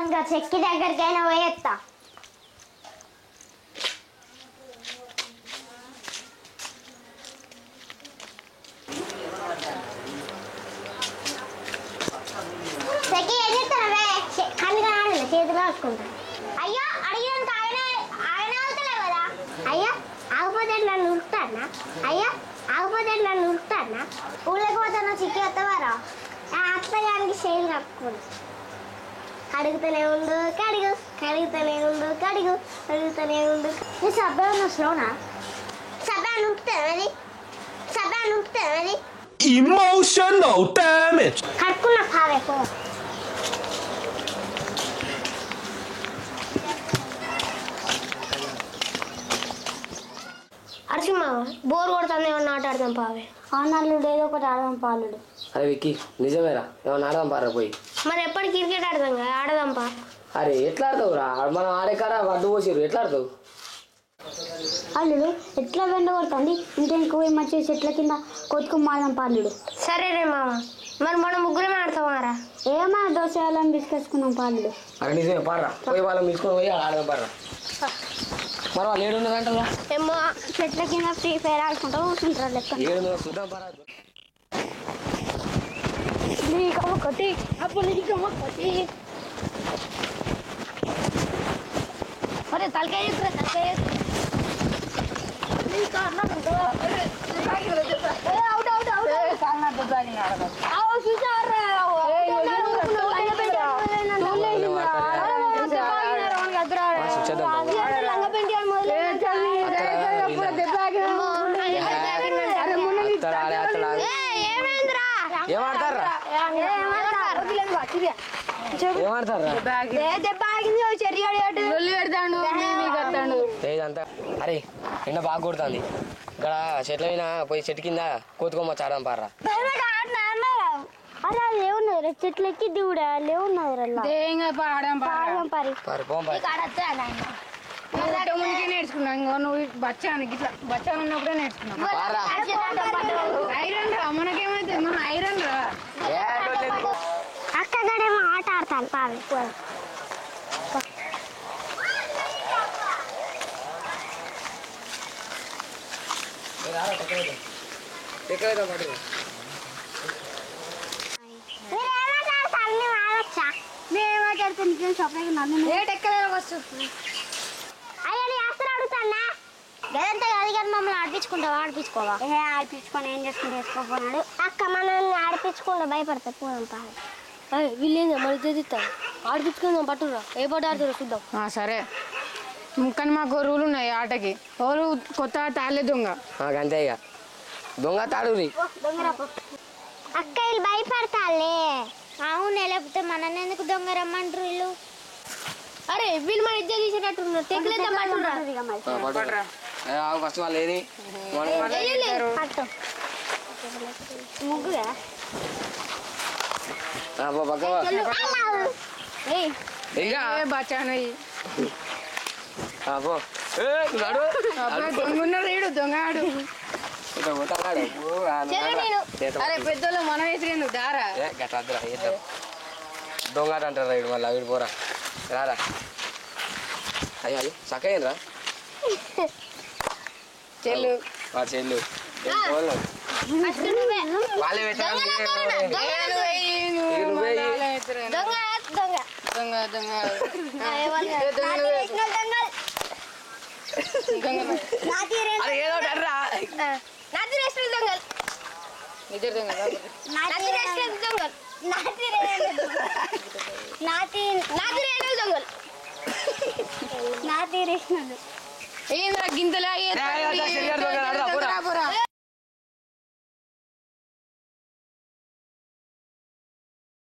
ఇంకా చెక్కి దగ్గరికైనా పోయేస్తా. చెక్కి ఏం చేస్తానవే? కళ్ళు కావాలి చేతులు రాసుకుంటా. అయ్యో అడిగినందుకు ఆయన అవుతలే కదా. అయ్యా ఆగిపోతే నన్ను ఉరుకుతానా? అయ్యా ఆగిపోతే నన్ను ఉరుకుతానా? ఊళ్ళకి పోతాను చిక్కి వస్తావారా? అత్తగానికి చేతులు కప్పుకోండి. కడుగుతూనే ఉండు కడుగు, కడుగుతూనే ఉండు కడుగు, కడుగుతూనే ఉండు. నీ సబ్బా స్లోనా? సబ్బా నుంపుతుంది అది, సబ్బా నుంపుతుంది అది. Emotional damage. కడుక్కున్న కావే పో. అర్చుమా బోర్ కొడుతుంది, ఏమన్నా ఆట ఆడదాం పావే. ఆనాళ్ళు ఏదో ఒకటి ఆడదాం పాలుడు. అరే విక్కీ నిజమేరా, ఏమన్నా ఆడదాం పారా పోయి. మరి ఎప్పటి క్రికెట్ ఆడదాం కదా, ఆడదాం పా. అరే ఎట్లా ఆడతావు రా, మనం ఆడే కాడ వడ్డు పోసిరు, ఎట్లా ఆడతావు? అల్లుడు ఎట్లా వెండ కొడుతుంది, ఇంటికి పోయి మంచి చెట్ల కింద కొట్టుకుని మాడదాం పాలుడు. సరే రే మామ, మరి మనం ముగ్గురమే ఆడతామారా? ఏమన్నా దోశ వేయాలని తీసుకొచ్చుకున్నాం పాలుడు. అరే నిజమే పారా, పోయి వాళ్ళని తీసుకొని పోయి ఆడదాం పారా. మరి వాళ్ళు ఏడున్నదంటారా? ఏమో చెట్ల కింద ఫ్రీ ఫైర్ ఆడుకుంటూ కూర్చుంటారు లెక్క. ఏడున్నదో చూద్దాం పారా. ఒకటి అప్పుడు ఒకటి మరి తలకాయ తలకాయ అరే ఎండ బాగా కొడుతుంది ఇక్కడ, చెట్ల మీద పోయి చెట్టు కింద కోతుకోమ చాడడం పారా. అరే అది ఏమున్నది చెట్లు ఎక్కి దిగుడా లేవున్నది నేర్చుకున్నా. నువ్వు బచ్చాను ఇట్లా బచ్చాను ఉన్నప్పుడే నేర్చుకున్నావు. ఐరన్ రా, మనకేమైతే మన ఐరన్ రా. అక్కడేమో ఆట ఆడతాను పావి. మమ్మల్ని ఆడిపించుకుంటావా? ఆడిపించుకోవా? ఆడిపించుకొని ఏం చేసుకుంటే వేసుకోపోనాడు. అక్క మనల్ని ఆడిపించుకుంటా భయపడతా పోదాం పావి. వీళ్ళేందా మరి తెదిస్తా ఆడిపించుకుందాం పట్టురా. ఏ పాట ఆడుతారో చూద్దాం. సరే కానీ మాకు రూలు ఉన్నాయి ఆటకి. ఎవరు కొత్త తాళే దొంగ అంతే ఇక దొంగ తాడు. అక్క వీళ్ళు భయపడతాలే. అవునే, లేకపోతే మనల్ని ఎందుకు దొంగ రమ్మంటారు వీళ్ళు? అరే వీళ్ళు మన ఇద్దరు తీసేటట్టున్నారు. తెగలేదా ఫస్ట్ వాళ్ళు ఏది ముగ్గుగా బచ్చాను దొంగ. అరే పెద్దోళ్ళు మనం వేసేందు దారా దొంగ అంటారా ఇడు మళ్ళీ వీడు పోరా రారా. అయ్యా సక్కయ్యరా చెల్లు వాడు చెల్లు వాళ్ళే ఏదో గింతలే